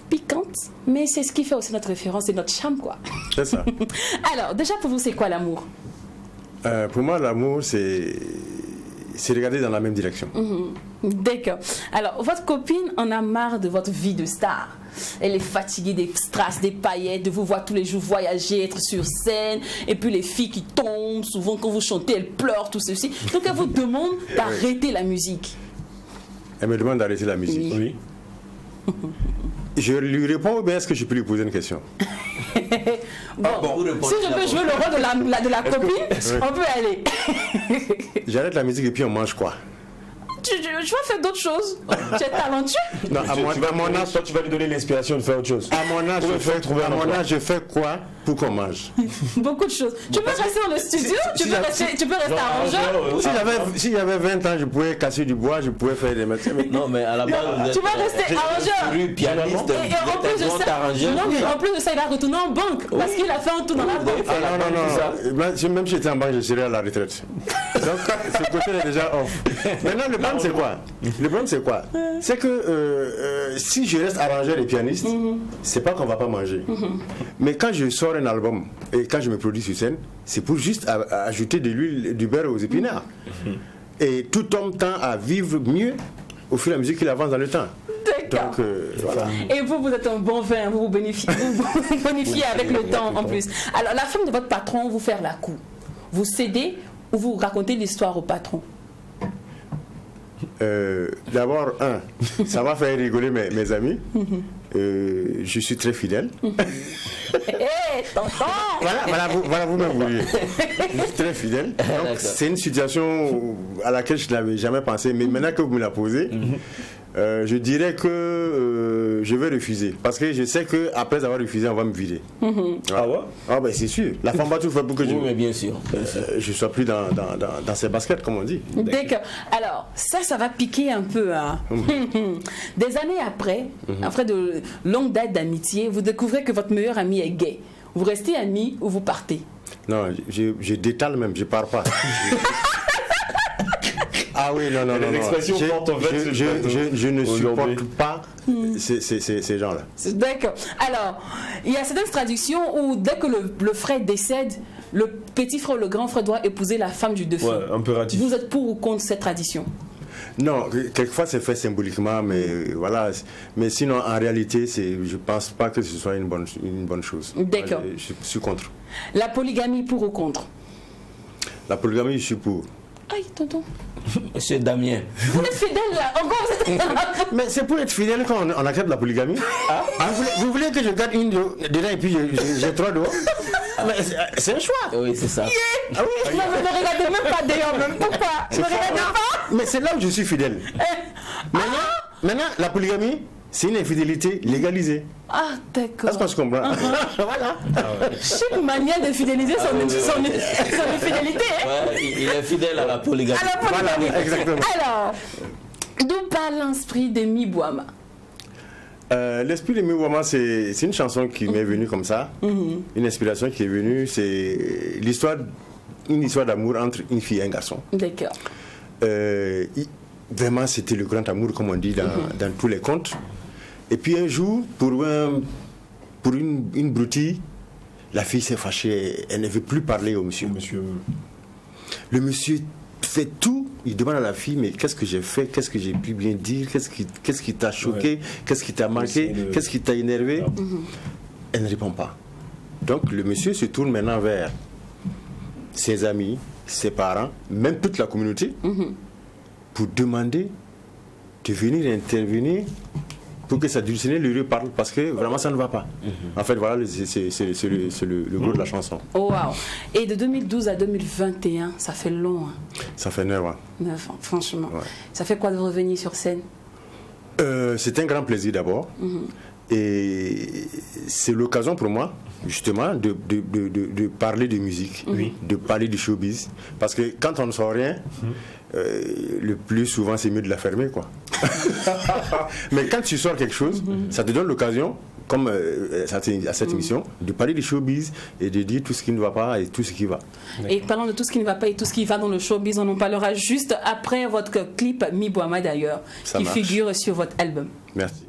piquantes, mais c'est ce qui fait aussi notre référence et notre charme, quoi. C'est ça. Alors, déjà, pour vous, c'est quoi l'amour? Pour moi, l'amour, c'est regarder dans la même direction. D'accord. Alors, votre copine en a marre de votre vie de star. Elle est fatiguée des strass, des paillettes, de vous voir tous les jours voyager, être sur scène. Et puis les filles qui tombent, souvent quand vous chantez, elles pleurent, tout ceci. Donc elle vous demande d'arrêter la musique. Elle me demande d'arrêter la musique. Oui. Je lui réponds ou bien est-ce que je peux lui poser une question? Bon, si je peux jouer le rôle de la copine, on peut aller. J'arrête la musique et puis on mange quoi? Tu vas faire d'autres choses. Tu es talentueux. Non, à mon âge, toi, tu vas lui donner l'inspiration de faire autre chose. À mon âge, je fais quoi pour qu'on mange? Beaucoup de choses. Tu peux rester dans le studio, tu peux rester arrangeur. Si j'avais 20 ans, je pouvais casser du bois, je pouvais faire des métiers. Non, mais à la base, tu vas rester arrangeur. Pianiste, et en plus de ça, non, mais en plus de ça, il va retourner en banque parce qu'il a fait un tour dans la banque. Non. Même si j'étais en banque, je serais à la retraite. Donc, ce côté est déjà off. Maintenant, le problème, c'est quoi? C'est que si je reste arrangeur et pianiste, c'est pas qu'on va pas manger. Mais quand je sors un album et quand je me produis sur scène, c'est pour juste ajouter de l'huile, du beurre aux épinards. Et tout homme tend à vivre mieux au fur et à mesure qu'il avance dans le temps. D'accord. Donc, voilà. Et vous êtes un bon vin, vous bonifiez avec le temps en plus. Alors, la femme de votre patron vous fait la cour. Vous cédez ou vous racontez l'histoire au patron? D'abord, ça va faire rigoler mes amis. je suis très fidèle. Tonton. Voilà, vous-même, vous voyez. Je suis très fidèle. Donc, c'est une situation à laquelle je n'avais jamais pensé. Mais maintenant que vous me la posez, je dirais que je vais refuser. Parce que je sais qu'après avoir refusé, on va me vider. Ah ouais? Ah ben c'est sûr. La femme va tout faire pour que Oui, mais bien sûr. je sois plus dans ses baskets, comme on dit. D'accord. Alors, ça va piquer un peu. Hein. Des années après, après de longues dates d'amitié, vous découvrez que votre meilleur ami est gay. Vous restez amis ou vous partez? Non, je détale même, je pars pas. Ah oui, non. Les expressions fortes, en fait, je ne supporte pas ces gens-là. D'accord. Alors, il y a certaines traditions où dès que le frère décède, le petit frère ou le grand frère doit épouser la femme du défunt. Ouais, impératif. Vous êtes pour ou contre cette tradition? Non, quelquefois c'est fait symboliquement, mais voilà. Mais sinon, en réalité, je pense pas que ce soit une bonne chose. D'accord. Je suis contre. La polygamie, pour ou contre? La polygamie, je suis pour. Aïe, tonton. Monsieur Damien. Vous êtes fidèle là. Encore vous êtes... Mais c'est pour être fidèle quand on accepte la polygamie. Vous voulez que je garde une dedans et puis j'ai 3 dehors? C'est un choix. Oui, c'est ça. Ah oui. Non, mais ne regardez même pas d'ailleurs, même pourquoi? Ne regardez pas. Mais c'est là où je suis fidèle. Maintenant, la polygamie, c'est une infidélité légalisée. Ah, d'accord. Est-ce que je comprends? Voilà. Chaque manière de fidéliser son infidélité. Hein? Ouais, il est fidèle à la polygamie. À la polygamie. Voilà, exactement. Alors, d'où parle l'esprit de Mi-Boama? L'esprit de Mi-Boama, c'est une chanson qui m'est venue comme ça. Une inspiration qui est venue. C'est une histoire d'amour entre une fille et un garçon. D'accord. Vraiment, c'était le grand amour, comme on dit dans tous les contes. Et puis un jour, pour une broutille, la fille s'est fâchée. Elle ne veut plus parler au monsieur. Le monsieur fait tout. Il demande à la fille, mais qu'est-ce que j'ai fait? Qu'est-ce que j'ai pu bien dire? Qu'est-ce qui t'a choqué? Qu'est-ce qui t'a marqué? Qu'est-ce qui t'a énervé? Elle ne répond pas. Donc le monsieur se tourne maintenant vers ses amis, ses parents, même toute la communauté, pour demander de venir intervenir pour que sa dulcinée lui reparle, parce que vraiment ça ne va pas. En fait, voilà, c'est le gros de la chanson. Oh, wow. Et de 2012 à 2021, ça fait long. Hein. Ça fait 9 ans. 9 ans, franchement. Ouais. Ça fait quoi de revenir sur scène? C'est un grand plaisir d'abord. Et c'est l'occasion pour moi, justement, de parler de musique, de parler du showbiz. Parce que quand on ne sort rien, le plus souvent c'est mieux de la fermer, quoi. Mais quand tu sors quelque chose, ça te donne l'occasion, comme à cette émission, de parler du showbiz et de dire tout ce qui ne va pas et tout ce qui va. Et parlant de tout ce qui ne va pas et tout ce qui va dans le showbiz, on en parlera juste après votre clip Mi-Boama d'ailleurs, qui figure sur votre album. Merci.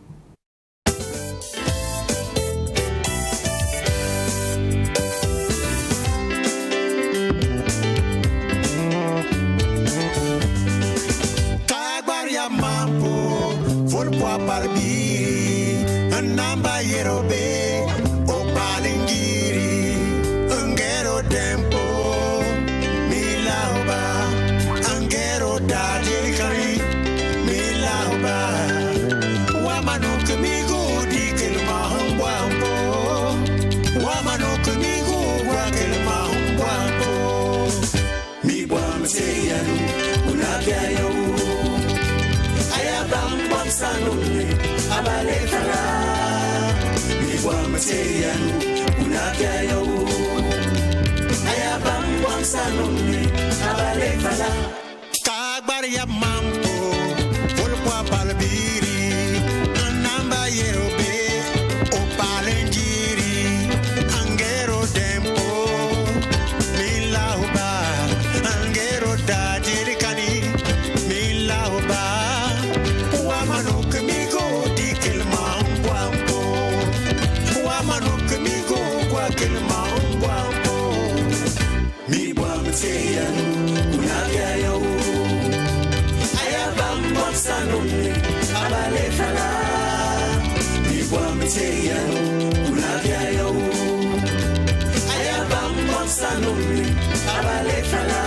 Barbiri, namba yerobe, o palingiri, angero tempo, milauba, angero dadirikari, milauba, wamanuk migu dikil mahambwampo, wamanuk migu wakil mahambwampo, mi bwam seyanu, unabyayo. Sanunne abale fala mi bwam serian unakayo ayabam bwam sanunne abale fala kagbar ya mampo volpo palbiri namba yerobe o palengiri angero tempo milauba angero dadirikani milauba Sanunne abale fala mi bwam teyan unagayo ayabam bwam sanunne abale fala.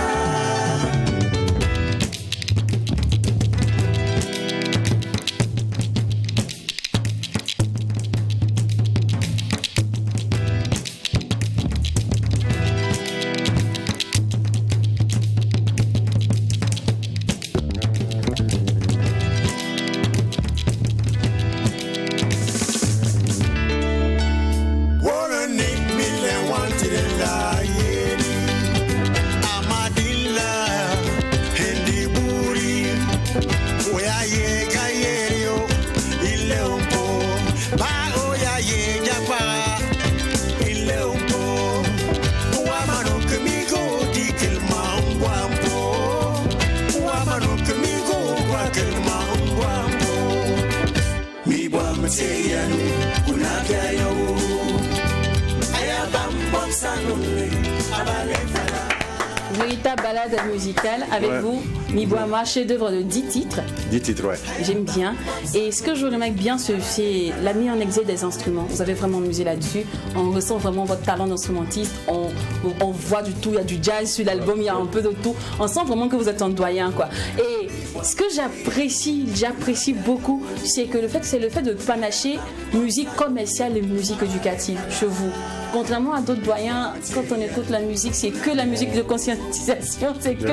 Véritable balade musicale avec vous, Miboama, chef-d'œuvre de 10 titres. 10 titres, ouais. J'aime bien. Et ce que je remarque bien, c'est la mise en exergue des instruments. Vous avez vraiment musé là-dessus. On ressent vraiment votre talent d'instrumentiste. On voit du tout. Il y a du jazz sur l'album, il y a un peu de tout. On sent vraiment que vous êtes un doyen, quoi. Et ce que j'apprécie beaucoup, c'est le fait de panacher musique commerciale et musique éducative chez vous. Contrairement à d'autres doyens, quand on écoute la musique, c'est que la musique de conscientisation, c'est que.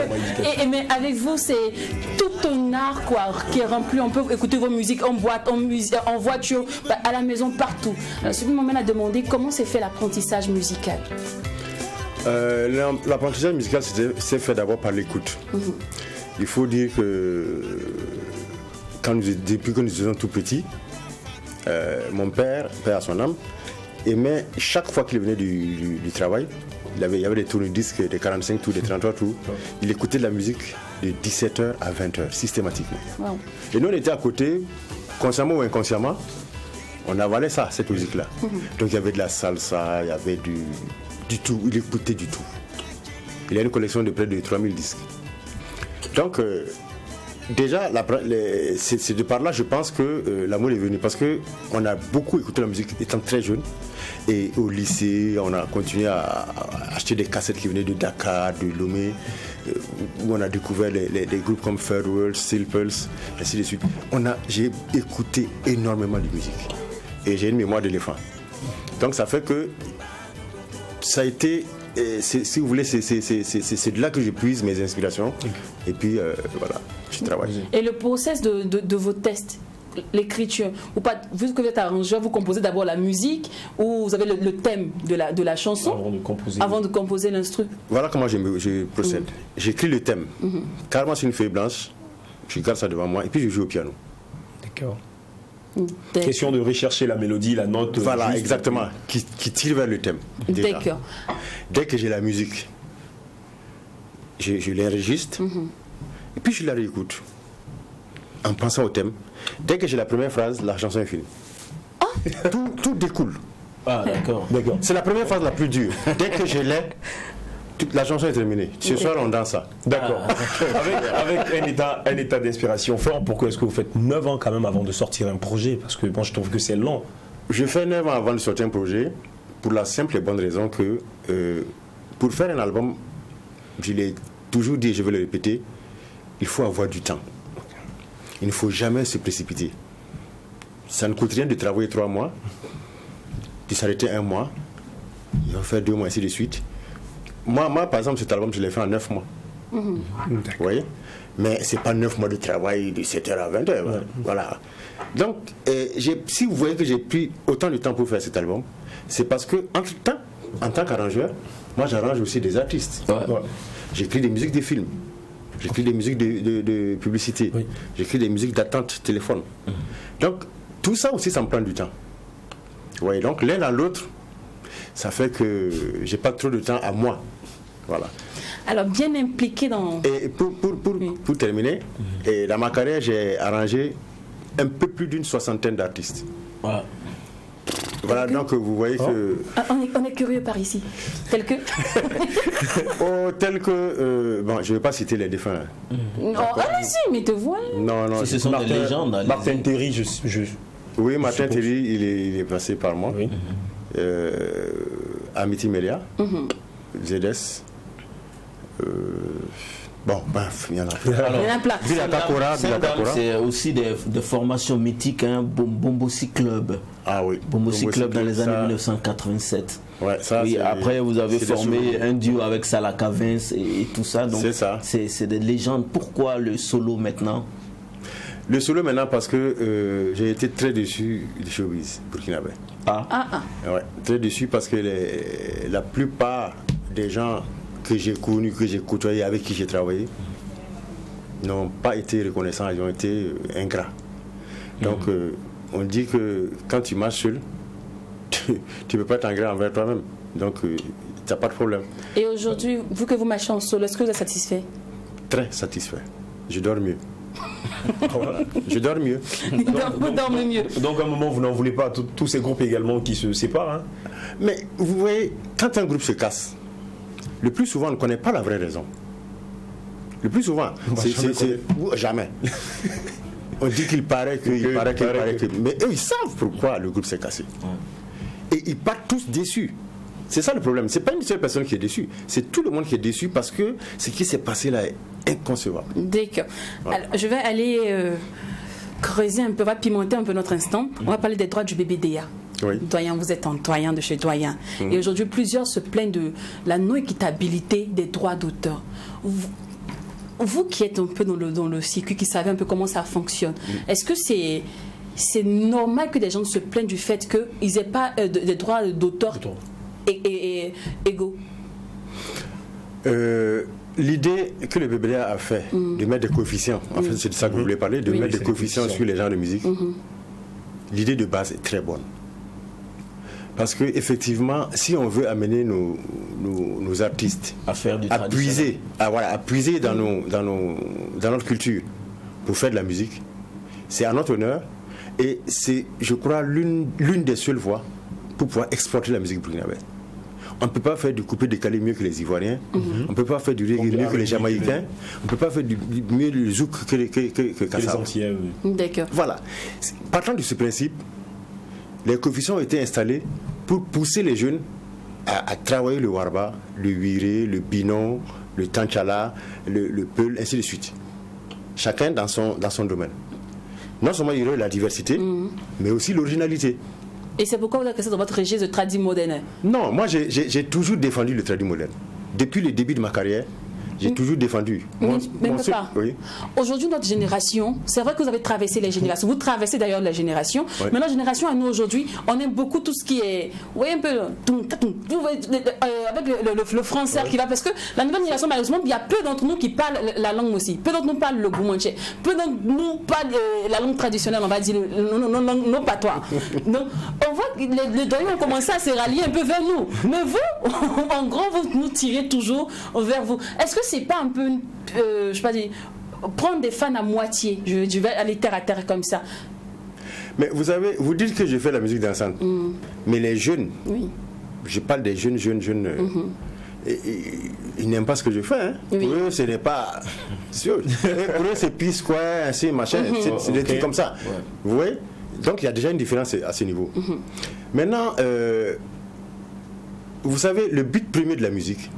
Mais avec vous, c'est tout un art quoi, qui est rempli. On peut écouter vos musiques en boîte, en voiture, à la maison, partout. Alors, ce qui m'amène à demander comment s'est fait l'apprentissage musical. L'apprentissage musical, c'est fait d'abord par l'écoute. Il faut dire que depuis que nous étions tout petits, mon père à son âme, aimait chaque fois qu'il venait du travail, il y avait des tourne-disques, des 45 tours, des 33 tours, il écoutait de la musique de 17h à 20h systématiquement. Wow. Et nous on était à côté, consciemment ou inconsciemment, on avalait ça, cette musique-là. Donc il y avait de la salsa, il y avait du tout, il écoutait du tout. Il a une collection de près de 3000 disques. Donc déjà, c'est de par là, je pense que l'amour est venu, parce qu'on a beaucoup écouté la musique étant très jeune. Et au lycée, on a continué à acheter des cassettes qui venaient de Dakar, de Lomé, où on a découvert des groupes comme Third World, Steel Pulse, ainsi de suite. J'ai écouté énormément de musique. Et j'ai une mémoire d'éléphant. Donc ça fait que ça a été... si vous voulez, c'est de là que je puise mes inspirations. Et puis, voilà, je travaille. Et le process de vos tests, l'écriture, ou pas, vu que vous êtes arrangeur, vous composez d'abord la musique, ou vous avez le thème de la chanson avant de composer l'instru. Voilà comment je procède. J'écris le thème, carrément sur une feuille blanche, je garde ça devant moi, et puis je joue au piano. D'accord. Question de rechercher la mélodie, la note. Voilà, juste, exactement, qui tire vers le thème. D'accord. Dès que j'ai la musique, je l'enregistre, et puis je la réécoute, en pensant au thème. Dès que j'ai la première phrase, la chanson est finie. Tout découle. Ah, d'accord. C'est la première phrase la plus dure. Dès que je l'ai, la chanson est terminée. Ce soir, on danse ça. D'accord. Avec un état d'inspiration fort, pourquoi est-ce que vous faites 9 ans quand même avant de sortir un projet? Parce que bon, je trouve que c'est long. Je fais 9 ans avant de sortir un projet, pour la simple et bonne raison que pour faire un album, je l'ai toujours dit et je vais le répéter, il faut avoir du temps. Il ne faut jamais se précipiter. Ça ne coûte rien de travailler 3 mois, de s'arrêter 1 mois, il va faire 2 mois, ainsi de suite. Moi, par exemple, cet album, je l'ai fait en 9 mois. Vous voyez? Mais ce n'est pas 9 mois de travail de 7h à 20h. Voilà. Donc, si vous voyez que j'ai pris autant de temps pour faire cet album, c'est parce que, entre-temps, en tant qu'arrangeur, moi, j'arrange aussi des artistes. J'écris des musiques de films. J'écris des musiques de publicité. J'écris des musiques d'attente téléphone. Donc, tout ça aussi, ça me prend du temps. Vous voyez, donc, l'un à l'autre, ça fait que j'ai pas trop de temps à moi. Voilà. Alors, bien impliqué dans... Et pour terminer, et dans ma carrière, j'ai arrangé un peu plus d'une 60aine d'artistes. Voilà, donc vous voyez que... On est curieux par ici. Tel que... tel que... bon, je ne vais pas citer les défunts. Non, allez-y, mais te vois. Non, ce sont des légendes. Martin Terry, Oui, Martin Terry, il est passé par moi. Oui. Amity Melia, ZS. Bon, bref, il y en a plein. C'est aussi des formations mythiques, hein, Bombosi Club. Ah oui. Bombosi Club dans les années 1987. Ouais, ça, oui, après vous avez formé un duo avec Salaka Vince et tout ça. Donc c'est ça. C'est des légendes. Pourquoi le solo maintenant? Le solo maintenant parce que j'ai été très déçu du showbiz burkinabé. Ouais, très déçu parce que la plupart des gens que j'ai connus, que j'ai côtoyés, avec qui j'ai travaillé, n'ont pas été reconnaissants, ils ont été ingrats. Donc on dit que quand tu marches seul, tu ne peux pas être ingrat envers toi-même. Donc tu n'as pas de problème. Et aujourd'hui, vous que vous marchez en solo, est-ce que vous êtes satisfait? Très satisfait. Je dors mieux. Je dors mieux. Vous dormez mieux. Donc à un moment, vous n'en voulez pas tous ces groupes également qui se séparent, hein? Mais vous voyez, quand un groupe se casse, le plus souvent, on ne connaît pas la vraie raison. Le plus souvent, jamais. On dit qu'il paraît que, mais eux, ils savent pourquoi le groupe s'est cassé. Et ils partent tous déçus. C'est ça le problème. C'est pas une seule personne qui est déçue. C'est tout le monde qui est déçu parce que ce qui s'est passé là est inconcevable. D'accord. Alors, je vais aller creuser un peu, on va pimenter un peu notre instant. On va parler des droits du bébé Déa. Oui. Doyen, vous êtes un doyen de chez Doyen. Et aujourd'hui, plusieurs se plaignent de la non-équitabilité des droits d'auteur. Vous qui êtes un peu dans le circuit, qui savez un peu comment ça fonctionne, est-ce que c'est normal que des gens se plaignent du fait qu'ils n'aient pas des droits d'auteur égaux? L'idée que le BBDA a fait de mettre des coefficients, en fait c'est de ça que vous voulez parler, de mettre des coefficients sur les genres de musique, l'idée de base est très bonne. Parce que effectivement, si on veut amener nos artistes à faire du à puiser dans notre culture pour faire de la musique, c'est à notre honneur et c'est, je crois, l'une des seules voies pour pouvoir exploiter la musique burkinabé. On ne peut pas faire du coupé-décalé mieux que les Ivoiriens, on ne peut pas faire du reggae mieux que les Jamaïcains, on ne peut pas faire mieux le zouk que les Anciens. D'accord. Voilà. Partant de ce principe, les coefficients ont été installés pour pousser les jeunes à travailler le warba, le wiré, le binon, le tanchala, le peul, ainsi de suite. Chacun dans son domaine. Non seulement il y a la diversité, mais aussi l'originalité. Et c'est pourquoi vous avez resté dans votre registre de tradi moderne? Non, moi j'ai toujours défendu le tradi moderne. Depuis le début de ma carrière, j'ai toujours défendu. Oui. Aujourd'hui, notre génération, c'est vrai que vous avez traversé les générations. Vous traversez d'ailleurs les générations. Oui. Mais notre génération, à nous aujourd'hui, on aime beaucoup tout ce qui est. Vous voyez un peu. Avec le français qui va. Parce que la nouvelle génération, malheureusement, il y a peu d'entre nous qui parlent la langue aussi. Peu d'entre nous parlent le goumanche. Peu d'entre nous parlent la langue traditionnelle, on va dire, nos patois. Donc, on voit que les doyens ont commencé à se rallier un peu vers nous. Mais vous, en gros, vous nous tirez toujours vers vous. Est-ce que c'est pas un peu, je sais pas dire, prendre des fans à moitié? Je vais aller terre à terre comme ça. Mais vous savez, vous dites que je fais la musique dansante, mais les jeunes, je parle des jeunes, ils n'aiment pas ce que je fais. Hein. Pour eux, ce n'est pas. Pour eux, c'est pisse quoi, ainsi, machin, c'est des trucs comme ça. Ouais. Vous voyez? Donc il y a déjà une différence à ce niveau. Maintenant, vous savez, le but premier de la musique,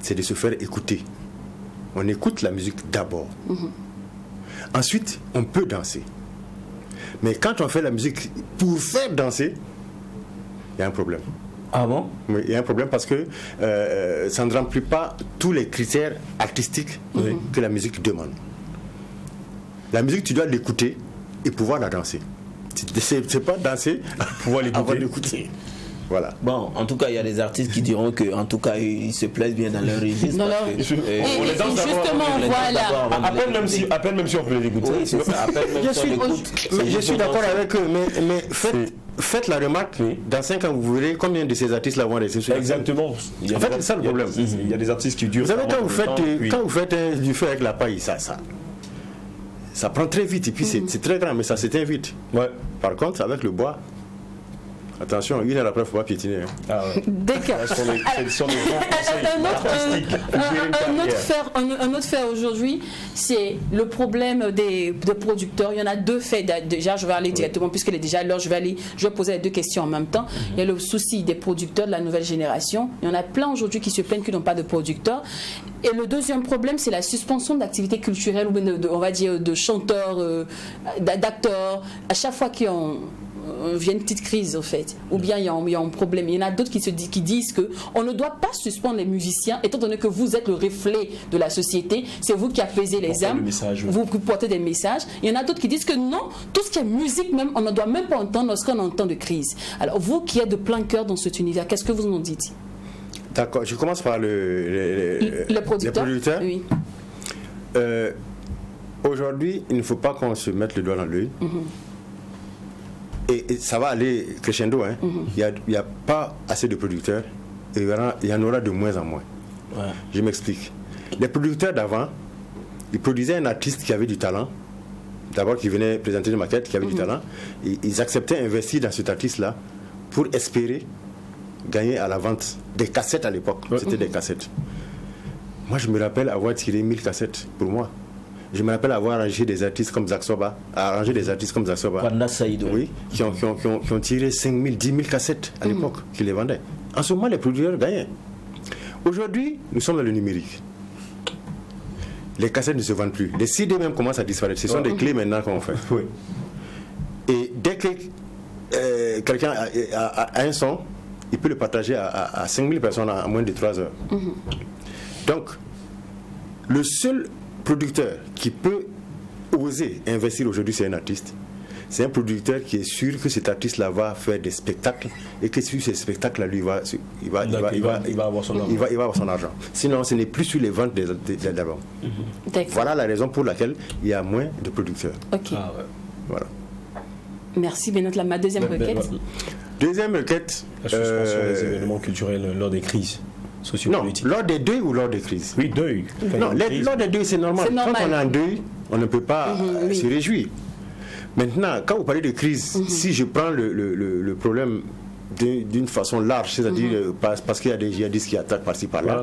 c'est de se faire écouter. On écoute la musique d'abord. Ensuite, on peut danser. Mais quand on fait la musique pour faire danser, il y a un problème. Ah bon? Oui, il y a un problème parce que ça ne remplit pas tous les critères artistiques que la musique demande. La musique, tu dois l'écouter et pouvoir la danser. C'est pas danser pour pouvoir l'écouter. Voilà. Bon, en tout cas, il y a des artistes qui diront que, en tout cas, ils se plaisent bien dans leur registre. On les danse justement, voilà. À peine même si on peut les écouter. Oui, c'est ça. Je suis d'accord avec eux, mais faites la remarque, dans 5 ans, vous verrez combien de ces artistes-là vont rester sur la scène. Exactement. En fait, c'est ça le problème. Il y a des artistes qui durent. Vous savez, quand vous faites du feu avec la paille, ça prend très vite, et puis c'est très grand, mais ça s'éteint vite. Ouais. Par contre, avec le bois, attention, une heure après, il ne faut pas piétiner. Hein. Ah ouais. D'accord. Un autre fait aujourd'hui, c'est le problème des producteurs. Il y en a deux faits. Déjà, je vais aller directement, puisqu'il est déjà l'heure, je vais poser les deux questions en même temps. Il y a le souci des producteurs de la nouvelle génération. Il y en a plein aujourd'hui qui se plaignent qu'ils n'ont pas de producteurs. Et le deuxième problème, c'est la suspension d'activités culturelles, ou on va dire de chanteurs, d'acteurs. À chaque fois qu'il y a une petite crise, en fait, ou bien il y a un problème. Il y en a d'autres qui disent qu'on ne doit pas suspendre les musiciens, étant donné que vous êtes le reflet de la société, c'est vous qui apaisez les âmes, vous portez des messages. Il y en a d'autres qui disent que non, tout ce qui est musique même, on ne doit même pas entendre lorsqu'on entend de crise. Alors vous qui êtes de plein cœur dans cet univers, qu'est-ce que vous en dites? D'accord, je commence par les producteurs. Oui. Aujourd'hui, il ne faut pas qu'on se mette le doigt dans l'œil. Et ça va aller crescendo. Hein. Il n'y a pas assez de producteurs et il y en aura de moins en moins. Ouais. Je m'explique. Les producteurs d'avant, ils produisaient un artiste qui avait du talent. D'abord, qui venait présenter une maquette, qui avait du talent. Et ils acceptaient d'investir dans cet artiste-là pour espérer gagner à la vente des cassettes à l'époque. C'était des cassettes. Moi, je me rappelle avoir tiré 1000 cassettes pour moi. Je me rappelle avoir arrangé des artistes comme Zak Soba, oui, qui ont tiré 5000, 10 000 cassettes à l'époque, qui les vendaient. En ce moment, les producteurs gagnaient. Aujourd'hui, nous sommes dans le numérique. Les cassettes ne se vendent plus. Les CD même commencent à disparaître. Ce sont des clés maintenant qu'on fait. Oui. Et dès que quelqu'un a un son, il peut le partager à 5000 personnes en moins de 3 heures. Donc, le seul producteur qui peut oser investir aujourd'hui, c'est un artiste. C'est un producteur qui est sûr que cet artiste-là va faire des spectacles et que sur ces spectacles-là, lui, il va avoir son argent. Sinon, ce n'est plus sur les ventes des albums. Voilà la raison pour laquelle il y a moins de producteurs. Ok. Voilà. Merci, Benoît. Ma deuxième requête. Deuxième requête. La suspension des événements culturels lors des crises sociopolitiques. Non, lors des deuils ou lors des crises? Oui, deuil. Non, lors des deuils, c'est normal. Quand on a un deuil, on ne peut pas se réjouir. Maintenant, quand vous parlez de crise, si je prends le problème d'une façon large, c'est-à-dire parce qu'il y a des djihadistes qui attaquent par-ci par-là,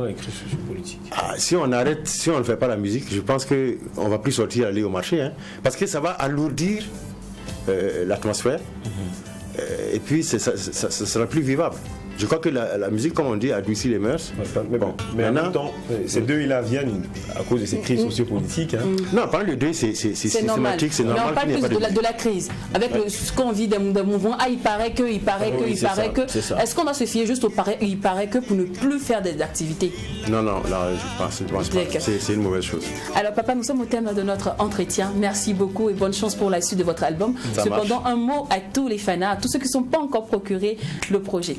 si on arrête, si on ne fait pas la musique, je pense qu'on ne va plus sortir aller au marché, hein, parce que ça va alourdir l'atmosphère et puis ça sera plus vivable. Je crois que la musique, comme on dit, adoucit les mœurs. Mais en même temps, ces deuils-là viennent à cause de ces crises sociopolitiques. Hein. Non, parler de deuil, c'est systématique, c'est normal. Mais on parle plus de la crise. Avec ce qu'on vit des mouvements, il paraît que. Est-ce qu'on doit se fier juste au il paraît que pour ne plus faire des activités? Non, là, je pense pas. C'est une mauvaise chose. Alors, papa, nous sommes au thème de notre entretien. Merci beaucoup et bonne chance pour la suite de votre album. Cependant, un mot à tous les fans, à tous ceux qui ne sont pas encore procurés le projet.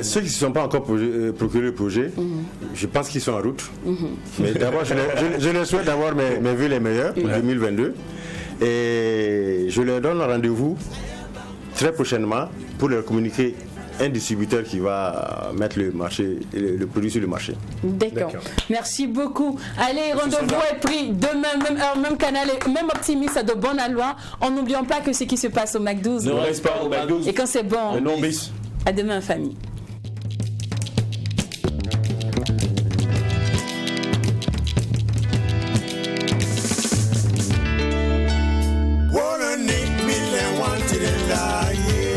Ceux qui ne se sont pas encore procuré le projet, je pense qu'ils sont en route. Mais d'abord, je leur souhaite d'avoir mes vœux les meilleurs pour 2022. Et je leur donne rendez-vous très prochainement pour leur communiquer un distributeur qui va mettre le produit sur le marché. D'accord. Merci beaucoup. Allez, rendez-vous est pris demain, même heure, même canal, et même optimiste de Bonne-Aloi. En n'oubliant pas que ce qui se passe au Mac 12. Ne reste pas au Mac 12. Et quand c'est bon. À demain, famille.